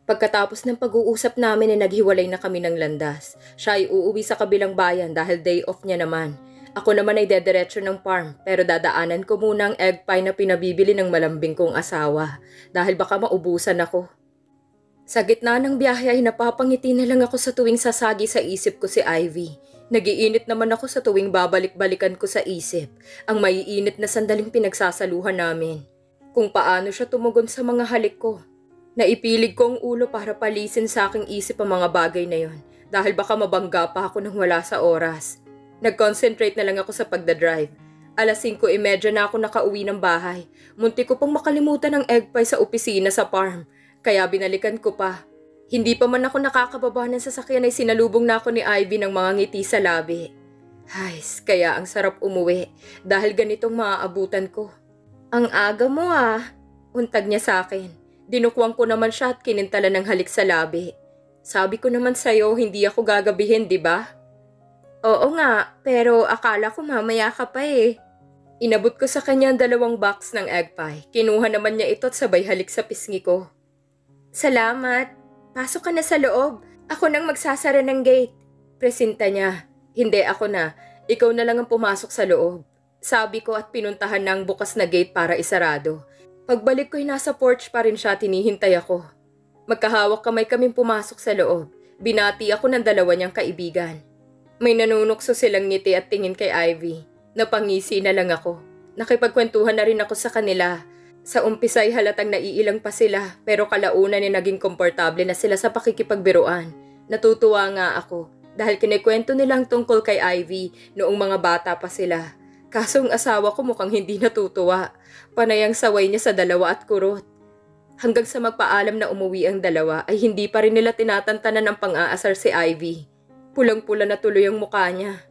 Pagkatapos ng pag-uusap namin ay naghiwalay na kami ng landas. Siya ay uuwi sa kabilang bayan dahil day off niya naman. Ako naman ay dediretso ng farm pero dadaanan ko muna ang egg pie na pinabibili ng malambing kong asawa dahil baka maubusan ako. Sa gitna ng biyahe ay napapangiti na lang ako sa tuwing sasagi sa isip ko si Ivy. Nagiinit naman ako sa tuwing babalik-balikan ko sa isip ang maiinit na sandaling pinagsasaluhan namin. Kung paano siya tumugon sa mga halik ko. Naipilig ko ang ulo para palisin sa aking isip ang mga bagay na yon dahil baka mabangga pa ako nang wala sa oras. Nag-concentrate na lang ako sa pagdadrive. 5:30 na ako nakauwi ng bahay. Muntik ko pang makalimutan ang egg pie sa opisina sa farm, kaya binalikan ko pa. Hindi pa man ako nakakababa ng sasakyan ay sinalubong na ako ni Ivy ng mga ngiti sa labi. Hays, kaya ang sarap umuwi dahil ganitong maaabutan ko. Ang aga mo untag niya sa akin. Dinukwang ko naman siya at kinintala ng halik sa labi. Sabi ko naman sa'yo, hindi ako gagabihin, di ba? Oo nga, pero akala ko mamaya ka pa eh. Inabot ko sa kanya ang 2 box ng egg pie. Kinuha naman niya ito at sabay halik sa pisngi ko. Salamat. Pasok ka na sa loob. Ako nang magsasara ng gate. Presinta niya. Hindi ako na. Ikaw na lang ang pumasok sa loob. Sabi ko at pinuntahan na ang bukas na gate para isarado. Pagbalik ko'y nasa porch pa rin siya, tinihintay ako. Magkahawak kamay kaming pumasok sa loob. Binati ako ng 2 niyang kaibigan. May nanunukso silang ngiti at tingin kay Ivy. Napangisi na lang ako. Nakipagkwentuhan na rin ako sa kanila. Sa umpisa ay halatang naiilang pa sila pero kalaunan ay naging komportable na sila sa pakikipagbiruan. Natutuwa nga ako dahil kinikwento nilang tungkol kay Ivy noong mga bata pa sila. Kaso ang asawa ko mukhang hindi natutuwa. Panay ang saway niya sa 2 at kurot. Hanggang sa magpaalam na umuwi ang 2 ay hindi pa rin nila tinatantanan ng pang-aasar si Ivy. Pulang-pula na tuloy ang mukha niya.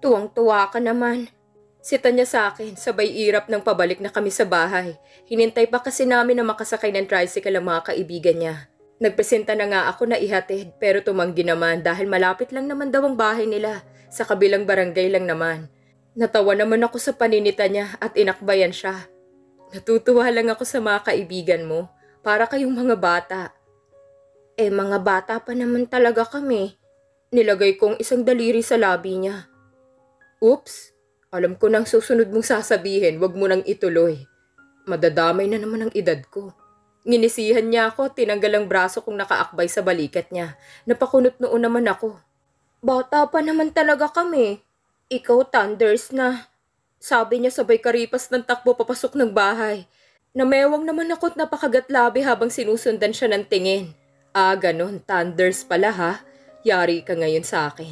Tuwang-tuwa ka naman. Sita niya sa akin, sabay irap ng pabalik na kami sa bahay. Hinintay pa kasi namin na makasakay ng tricycle ang mga kaibigan niya. Nagpresenta na nga ako na ihatid pero tumanggi naman dahil malapit lang naman daw ang bahay nila. Sa kabilang barangay lang naman. Natawa naman ako sa paninita niya at inakbayan siya. Natutuwa lang ako sa mga kaibigan mo. Para kayong mga bata. Mga bata pa naman talaga kami. Nilagay kong isang daliri sa labi niya. Oops! Alam ko nang susunod mong sasabihin, wag mo nang ituloy. Madadamay na naman ang edad ko. Nginisihan niya ako, tinanggal ang braso kong nakaakbay sa balikat niya. Napakunot noon naman ako. Bata pa naman talaga kami. Ikaw thunders na. Sabi niya sabay karipas ng takbo papasok ng bahay. Namewang naman ako't napakagatlabi habang sinusundan siya ng tingin. Ganon, thunders pala ha. Yari ka ngayon sa akin.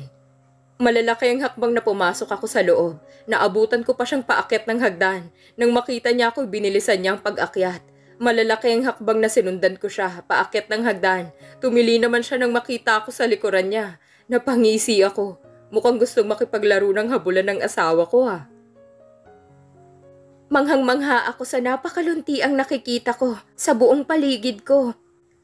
Malalaki ang hakbang na pumasok ako sa loob. Naabutan ko pa siyang paakyat ng hagdan. Nang makita niya ako, binilisan niya ang pag-akyat. Malalaki ang hakbang na sinundan ko siya, paakyat ng hagdan. Tumili naman siya nang makita ako sa likuran niya. Napangisi ako. Mukhang gustong makipaglaro ng habulan ng asawa ko Manghang-mangha ako sa napakalunti ang nakikita ko sa buong paligid ko.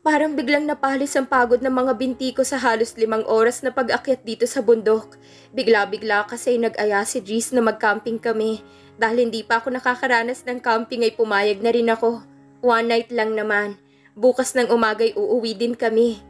Parang biglang napalis ang pagod ng mga binti ko sa halos 5 oras na pag-akyat dito sa bundok. Bigla-bigla kasi nag-aya si Jeez na mag-camping kami. Dahil hindi pa ako nakakaranas ng camping ay pumayag na rin ako. One night lang naman. Bukas ng umaga'y uuwi din kami.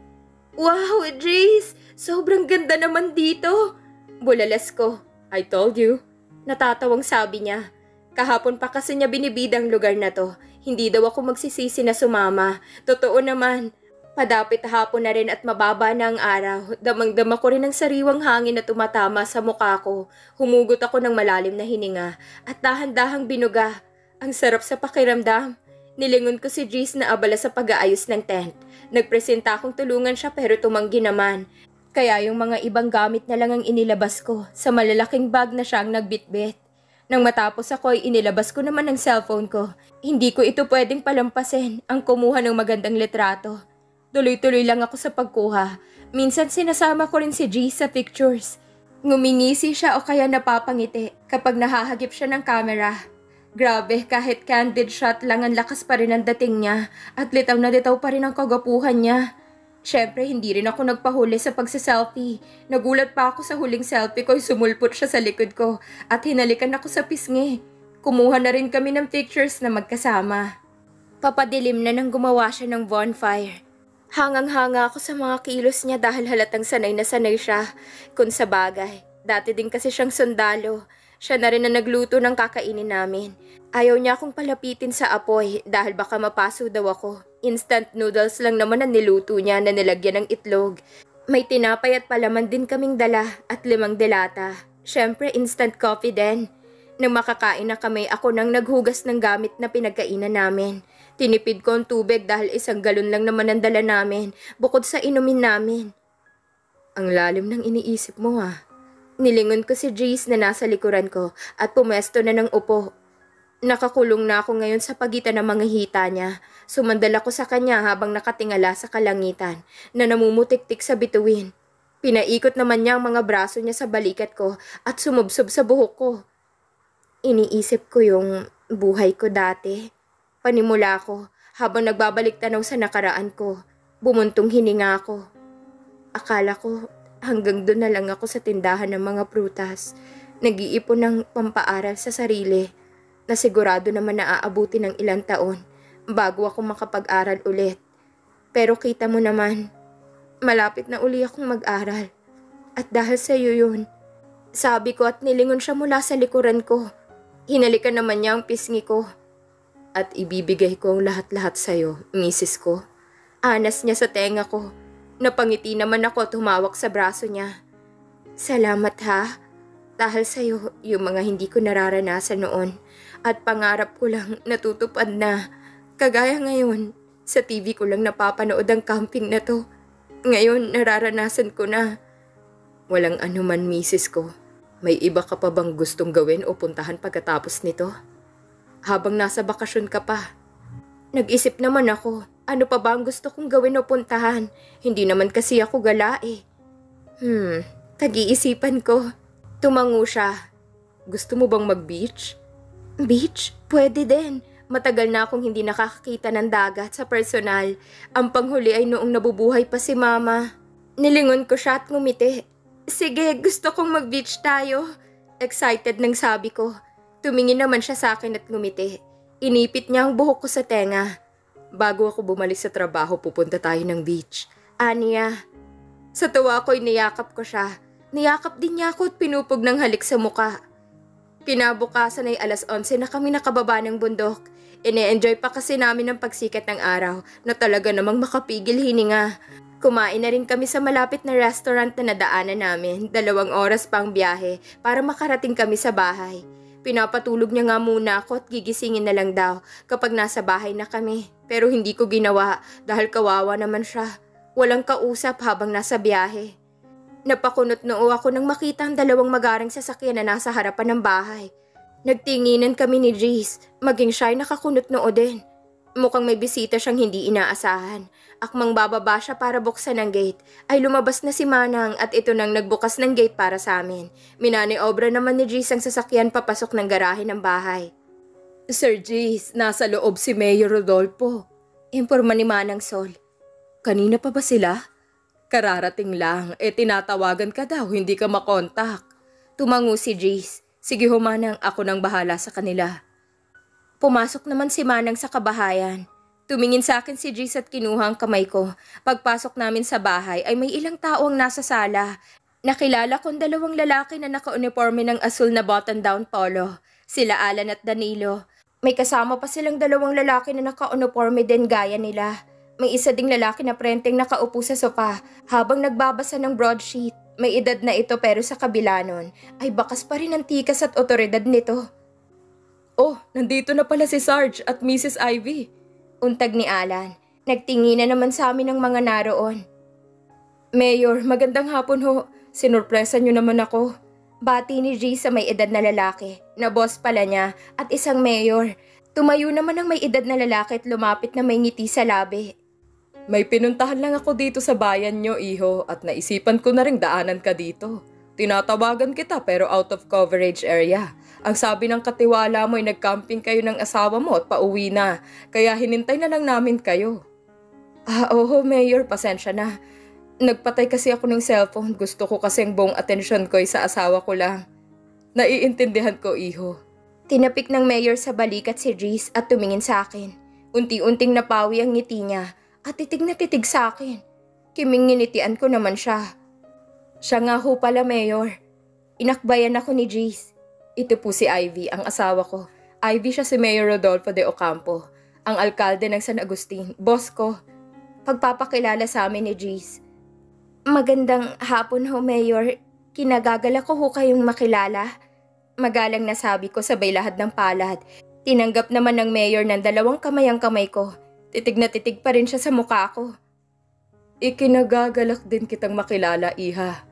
Wow, Jeez! Sobrang ganda naman dito! Bulalas ko. I told you. Natatawang sabi niya. Kahapon pa kasi niya binibidang lugar na to. Hindi daw ako magsisisi na sumama. Totoo naman. Padapit hapon na rin at mababa na ang araw. Damang-dama ko rin ang sariwang hangin na tumatama sa mukha ko. Humugot ako ng malalim na hininga at dahan-dahang binuga. Ang sarap sa pakiramdam. Nilingon ko si Jeez na abala sa pag-aayos ng tent. Nagpresenta akong tulungan siya pero tumanggi naman. Kaya yung mga ibang gamit na lang ang inilabas ko sa malalaking bag na siyang nagbitbit. Nang matapos ako ay inilabas ko naman ang cellphone ko. Hindi ko ito pwedeng palampasin ang kumuha ng magandang litrato. Tuloy-tuloy lang ako sa pagkuha. Minsan sinasama ko rin si G sa pictures. Ngumingisi siya o kaya napapangiti kapag nahahagip siya ng camera. Grabe, kahit candid shot lang ang lakas pa rin ang dating niya at litaw na litaw pa rin ang kagapuhan niya. Siyempre, hindi rin ako nagpahuli sa pagsiselfie. Nagulat pa ako sa huling selfie ko, sumulpot siya sa likod ko at hinalikan ako sa pisngi. Kumuha na rin kami ng pictures na magkasama. Papadilim na nang gumawa siya ng bonfire. Hangang-hanga ako sa mga kilos niya dahil halatang sanay na sanay siya. Kung sa bagay, dati din kasi siyang sundalo. Siya na rin na nagluto ng kakainin namin. Ayaw niya akong palapitin sa apoy dahil baka mapaso daw ako. Instant noodles lang naman ang niluto niya na nilagyan ng itlog. May tinapay at palaman din kaming dala at 5 delata. Siyempre instant coffee din. Nang makakain na kami, ako nang naghugas ng gamit na pinagkainan namin. Tinipid ko ang tubig dahil 1 galon lang naman ang dala namin, bukod sa inumin namin. Ang lalim ng iniisip mo ha. Nilingon ko si Jace na nasa likuran ko at pumesto na ng upo. Nakakulong na ako ngayon sa pagitan ng mga hita niya. Sumandal ako sa kanya habang nakatingala sa kalangitan na namumutik-tik sa bituin. Pinaikot naman niya ang mga braso niya sa balikat ko at sumubsob sa buhok ko. Iniisip ko yung buhay ko dati. Panimula ko habang nagbabalik tanaw sa nakaraan ko. Bumuntong hininga ako. Akala ko hanggang doon na lang ako sa tindahan ng mga prutas. Nag-iipon ng pampaaral sa sarili na sigurado naman na aabuti ng ilang taon bago ako makapag-aral ulit. Pero kita mo naman, malapit na uli akong mag-aral. At dahil sa iyo yun, sabi ko at nilingon siya mula sa likuran ko. Hinalikan naman niya ang pisngi ko. At ibibigay ko ang lahat-lahat sa'yo, misis ko. Anas niya sa tenga ko. Napangiti naman ako at humawak sa braso niya. Salamat ha. Dahil sa'yo, yung mga hindi ko nararanasan noon. At pangarap ko lang natutupad na. Kagaya ngayon, sa TV ko lang napapanood ang camping na to. Ngayon, nararanasan ko na. Walang anuman, misis ko. May iba ka pa bang gustong gawin o puntahan pagkatapos nito? Habang nasa bakasyon ka pa. Nag-isip naman ako, ano pa ba ang gusto kong gawin o puntahan? Hindi naman kasi ako gala eh. Tag-iisipan ko. Tumango siya. Gusto mo bang mag-beach? Beach? Pwede din. Matagal na akong hindi nakakakita ng dagat sa personal. Ang panghuli ay noong nabubuhay pa si mama. Nilingon ko siya at ngumiti. Sige, gusto kong mag-beach tayo. Excited nang sabi ko. Tumingin naman siya sa akin at ngumiti. Inipit niya ang buhok ko sa tenga. Bago ako bumalik sa trabaho, pupunta tayo ng beach. Aniya. Sa tuwa ko'y niyakap ko siya. Niyakap din niya ako at pinupog ng halik sa muka. Kinabukasan ay 11:00 na kami nakababa ng bundok. Ine-enjoy pa kasi namin ang pagsikat ng araw na talaga namang makapigil hininga. Kumain na rin kami sa malapit na restaurant na nadaanan namin. 2 oras pang biyahe para makarating kami sa bahay. Pinapatulog niya nga muna ako at gigisingin na lang daw kapag nasa bahay na kami. Pero hindi ko ginawa dahil kawawa naman siya. Walang kausap habang nasa biyahe. Napakunot noo ako nang makita ang 2 magarang sasakyan na nasa harapan ng bahay. Nagtinginan kami ni Jace, maging siya ay nakakunot noo din. Mukhang may bisita siyang hindi inaasahan. Akmang bababa siya para buksan ang gate, ay lumabas na si Manang at ito nang nagbukas ng gate para sa amin. Minaniobra naman ni Jace ang sasakyan papasok ng garahe ng bahay. Sir Jace, nasa loob si Mayor Rodolfo. Imporma ni Manang Sol. Kanina pa ba sila? Kararating lang, tinatawagan ka daw, hindi ka makontak. Tumango si Jace. Sige ho Manang, ako nang bahala sa kanila. Pumasok naman si Manang sa kabahayan. Tumingin sa akin si Jace at kinuha ang kamay ko. Pagpasok namin sa bahay ay may ilang tao ang nasa sala. Nakilala kong 2 lalaki na naka-uniforme ng asul na button-down polo. Sila Alan at Danilo. May kasama pa silang 2 lalaki na naka-uniforme din gaya nila. May isa ding lalaki na prenteng nakaupo sa sofa habang nagbabasa ng broadsheet. May edad na ito pero sa kabila nun ay bakas pa rin ang tikas at otoridad nito. Oh, nandito na pala si Sarge at Mrs. Ivy. Untag ni Alan. Nagtingin na naman sa amin ng mga naroon. Mayor, magandang hapon ho. Sinurpresa niyo naman ako. Bati ni G sa may edad na lalaki, na boss pala niya at isang mayor. Tumayo naman ang may edad na lalaki at lumapit na may ngiti sa labi. May pinuntahan lang ako dito sa bayan niyo, iho, at naisipan ko na ring daanan ka dito. Tinatawagan kita pero out of coverage area. Ang sabi ng katiwala mo ay nag-camping kayo ng asawa mo at pauwi na, kaya hinintay na lang namin kayo. Oo, Mayor, pasensya na. Nagpatay kasi ako ng cellphone. Gusto ko kasing buong atensyon ko ay sa asawa ko lang. Naiintindihan ko, iho. Tinapik ng Mayor sa balikat si Reese at tumingin sa akin. Unti-unting napawi ang ngiti niya at titig na titig sa akin. Kiming-nginitian ko naman siya. Siya nga ho pala, Mayor. Inakbayan ako ni Jace. Ito po si Ivy, ang asawa ko. Ivy siya si Mayor Rodolfo de Ocampo, ang alkalde ng San Agustin, boss ko. Pagpapakilala sa amin ni Jace. Magandang hapon ho, Mayor. Kinagagala ko ho kayong makilala. Magalang na sabi ko sabay lahat ng palad. Tinanggap naman ng Mayor ng 2 kamay ang kamay ko. Titig na titig pa rin siya sa mukha ko. Ikinagagalak din kitang makilala, Iha.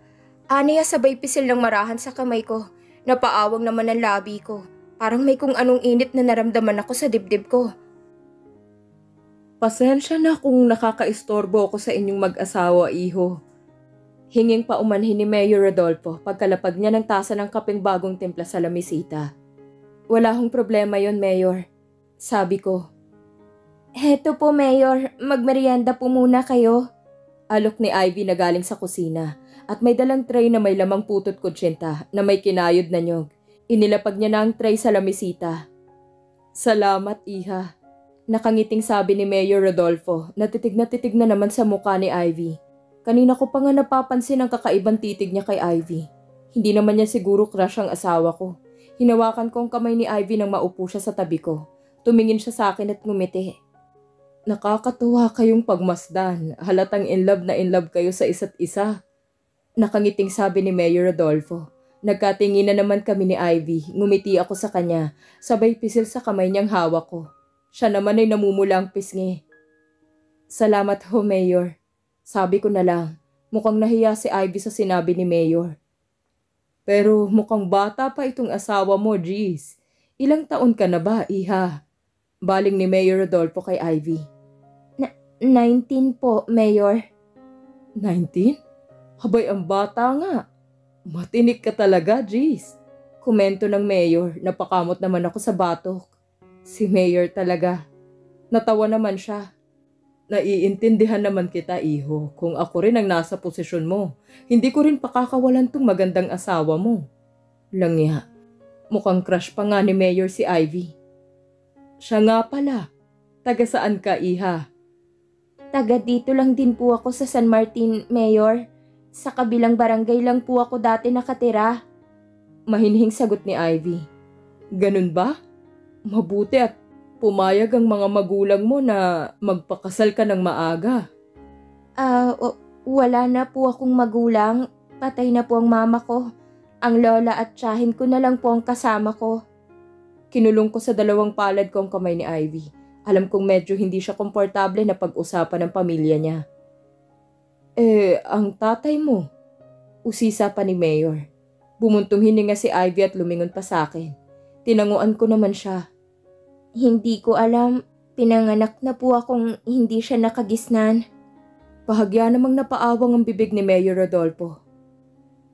Aniya sabay pisil ng marahan sa kamay ko. Napaawang naman ang labi ko. Parang may kung anong init na naramdaman ako sa dibdib ko. Pasensya na kung nakakaistorbo ako sa inyong mag-asawa, Iho. Hinging paumanhin ni Mayor Rodolfo pagkalapag niya ng tasa ng kapeng bagong timpla sa lamisita. Wala hong problema yon, Mayor. Sabi ko. Heto po, Mayor. Magmerienda po muna kayo. Alok ni Ivy na galing sa kusina at may dalang tray na may lamang putot kutsinta na may kinayod na nyog. Inilapag niya na ang tray sa lamisita. Salamat, Iha. Nakangiting sabi ni Mayor Rodolfo na titig na naman sa mukha ni Ivy. Kanina ko pa nga napapansin ang kakaibang titig niya kay Ivy. Hindi naman niya siguro crush ang asawa ko. Hinawakan ko ang kamay ni Ivy nang maupo siya sa tabi ko. Tumingin siya sa akin at ngumiti. Nakakatuwa kayong pagmasdan. Halatang in love kayo sa isa't isa. Nakangiting sabi ni Mayor Rodolfo. Nagkatingin na naman kami ni Ivy. Ngumiti ako sa kanya. Sabay pisil sa kamay niyang hawak ko. Siya naman ay namumulang pisngi. Salamat ho, Mayor. Sabi ko na lang. Mukhang nahiya si Ivy sa sinabi ni Mayor. Pero mukhang bata pa itong asawa mo, Jeez. Ilang taon ka na ba, Iha? Baling ni Mayor Rodolfo kay Ivy. 19 po, Mayor. 19? Habay, ang bata nga. Matinik ka talaga, Jeez. Komento ng Mayor, napakamot naman ako sa batok. Si Mayor talaga. Natawa naman siya. Naiintindihan naman kita, Iho, kung ako rin ang nasa posisyon mo. Hindi ko rin pakakawalan tong magandang asawa mo. Langya, mukhang crush pa nga ni Mayor si Ivy. Siya nga pala. Taga saan ka, Iha? Taga dito lang din po ako sa San Martin, Mayor. Sa kabilang barangay lang po ako dati nakatira. Mahinhing sagot ni Ivy. Ganun ba? Mabuti at pumayag ang mga magulang mo na magpakasal ka ng maaga. Wala na po akong magulang. Patay na po ang mama ko. Ang lola at tiyahin ko na lang po ang kasama ko. Kinulong ko sa 2 palad ko ang kamay ni Ivy. Alam kong medyo hindi siya komportable na pag-usapan ng pamilya niya. Ang tatay mo? Usisa pa ni Mayor. Bumuntong hininga si Ivy at lumingon pa sa akin. Tinanguan ko naman siya. Hindi ko alam. Pinanganak na po akong hindi siya nakagisnan. Bahagya namang napaawang ang bibig ni Mayor Rodolfo.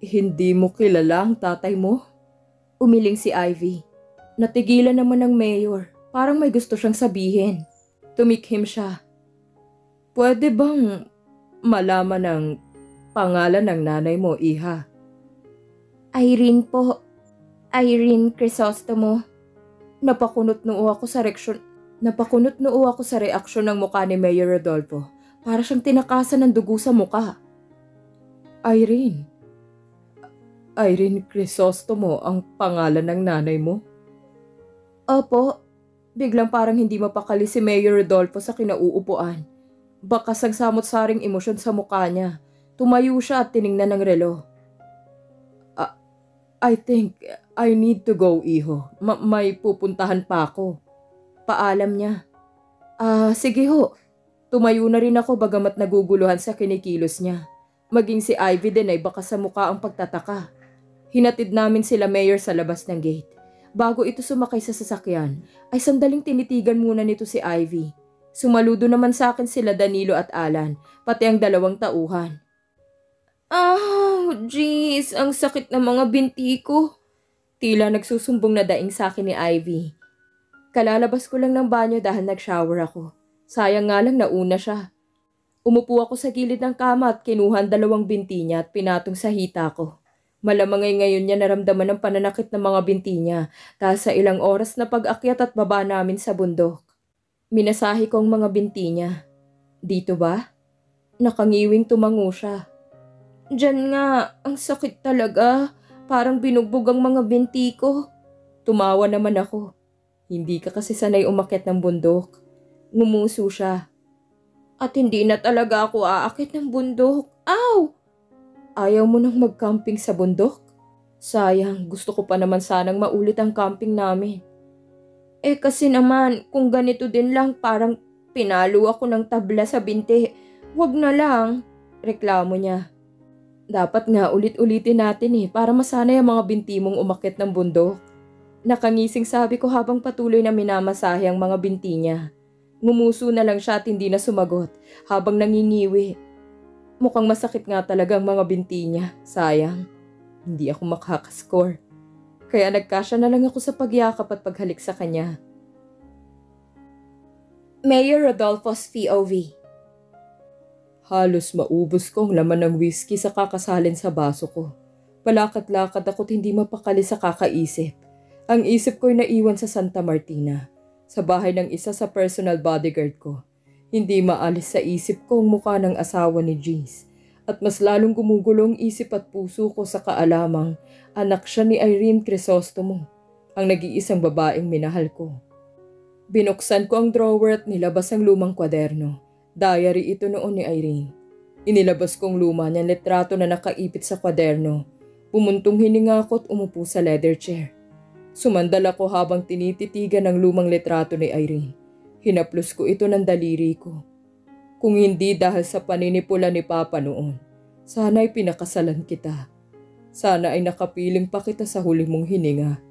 Hindi mo kilala ang tatay mo? Umiling si Ivy. Natigilan naman ng Mayor. Parang may gusto siyang sabihin. Tumikhim siya. Pwede bang malaman ang pangalan ng nanay mo, Iha? Irene po. Irene Crisostomo. Napakunot noo ako sa reaksyon ng mukha ni Mayor Rodolfo. Para siyang tinakasan ng dugo sa mukha. Irene. Irene Crisostomo ang pangalan ng nanay mo? Opo. Biglang parang hindi mapakali si Mayor Rodolfo sa kinauupuan. Bakas ang samot-saring emosyon sa mukha niya. Tumayo siya at tiningnan ng relo. I think I need to go, Iho. May pupuntahan pa ako. Paalam niya. Sige ho. Tumayo na rin ako bagamat naguguluhan sa kinikilos niya. Maging si Ivy din ay baka sa mukha ang pagtataka. Hinatid namin sila Mayor sa labas ng gate. Bago ito sumakay sa sasakyan, ay sandaling tinitigan muna nito si Ivy. Sumaludo naman sa akin sila Danilo at Alan, pati ang 2 tauhan. Jeez, ang sakit ng mga binti ko. Tila nagsusumbong na daing sa akin ni Ivy. Kalalabas ko lang ng banyo dahil nag-shower ako. Sayang nga lang nauna siya. Umupo ako sa gilid ng kama at kinuhan 2 binti niya at pinatong sa hita ko. Malamang ay ngayon niya naramdaman ang pananakit ng mga binti niya dahil sa ilang oras na pag-akyat at baba namin sa bundok. Minasahe ko ang mga binti niya. Dito ba? Nakangiwing tumango siya. Diyan nga, ang sakit talaga. Parang binugbog ang mga binti ko. Tumawa naman ako. Hindi ka kasi sanay umakyat ng bundok. Ngumuso siya. At hindi na talaga ako aakyat ng bundok. Aw! Ayaw mo nang mag-camping sa bundok? Sayang, gusto ko pa naman sanang maulit ang camping namin. Kasi naman, kung ganito din lang parang pinalo ako ng tabla sa binti. Wag na lang, reklamo niya. Dapat nga ulit-ulitin natin para masanay ang mga binti mong umakyat ng bundok. Nakangising sabi ko habang patuloy na minamasahe ang mga binti niya. Ngumuso na lang siya at hindi na sumagot habang nangingiwi. Mukhang masakit nga talaga ang mga binti niya, sayang. Hindi ako makakascore. Kaya nagkasya na lang ako sa pagyakap at paghalik sa kanya. Mayor Rodolfo's POV. Halos maubos ko ang laman ng whiskey sa kakasalin sa baso ko. Palakad-lakad ako't hindi mapakali sa kakaisip. Ang isip ko'y naiwan sa Santa Martina, sa bahay ng isa sa personal bodyguard ko. Hindi maalis sa isip ko ang mukha ng asawa ni Jeez. At mas lalong gumugulong isip at puso ko sa kaalamang anak siya ni Irene Crisostomo, ang nag-iisang babaeng minahal ko. Binuksan ko ang drawer at nilabas ang lumang kwaderno. Diary ito noon ni Irene. Inilabas kong luma niyang litrato na nakaipit sa kwaderno. Pumuntong hininga ako at umupo sa leather chair. Sumandal ako habang tinititigan ang lumang litrato ni Irene. Hinaplos ko ito ng daliri ko. Kung hindi dahil sa paninipula ni Papa noon, sana'y pinakasalan kita. Sana ay nakapiling pa kita sa huli mong hininga.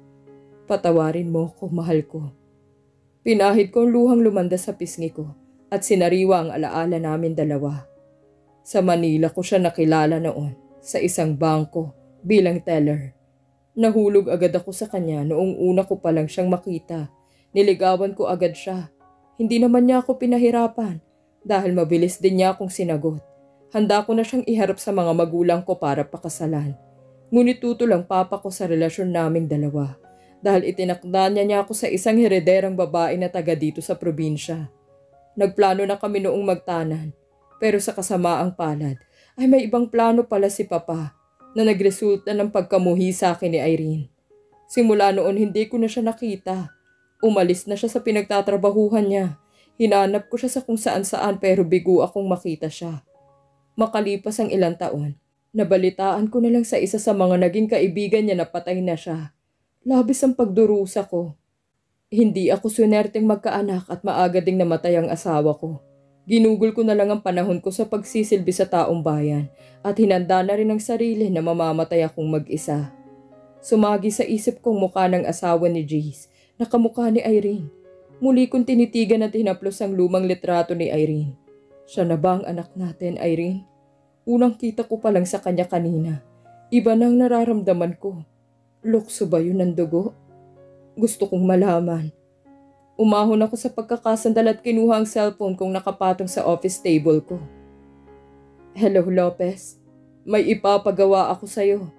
Patawarin mo ko, mahal ko. Pinahid ko ang luhang lumanda sa pisngi ko at sinariwa ang alaala namin dalawa. Sa Manila ko siya nakilala noon sa isang bangko bilang teller. Nahulog agad ako sa kanya noong una ko palang siyang makita. Niligawan ko agad siya. Hindi naman niya ako pinahirapan. Dahil mabilis din niya akong sinagot. Handa ko na siyang iharap sa mga magulang ko para pakasalan. Ngunit tutulang papa ko sa relasyon naming dalawa. Dahil itinakda niya ako sa isang herederang babae na taga dito sa probinsya. Nagplano na kami noong magtanan. Pero sa kasamaang palad ay may ibang plano pala si Papa na nagresulta ng pagkamuhi sa akin ni Irene. Simula noon hindi ko na siya nakita. Umalis na siya sa pinagtatrabahuhan niya. Hinanap ko siya sa kung saan-saan pero bigo akong makita siya. Makalipas ang ilang taon, nabalitaan ko na lang sa isa sa mga naging kaibigan niya na patay na siya. Labis ang pagdurusa ko. Hindi ako sunerteng magkaanak at maaga ding namatay ang asawa ko. Ginugol ko na lang ang panahon ko sa pagsisilbi sa taong bayan at hinanda na rin ang sarili na mamamatay akong mag-isa. Sumagi sa isip kong mukha ng asawa ni Jace na kamukha ni Irene. Muli kong tinitigan at hinaplos ang lumang litrato ni Irene. Siya na ba ang anak natin, Irene? Unang kita ko pa lang sa kanya kanina. Iba na ang nararamdaman ko. Lukso ba yun ng dugo? Gusto kong malaman. Umahon ako sa pagkakasandal at kinuha ang cellphone kong nakapatong sa office table ko. Hello, Lopez. May ipapagawa ako sa'yo.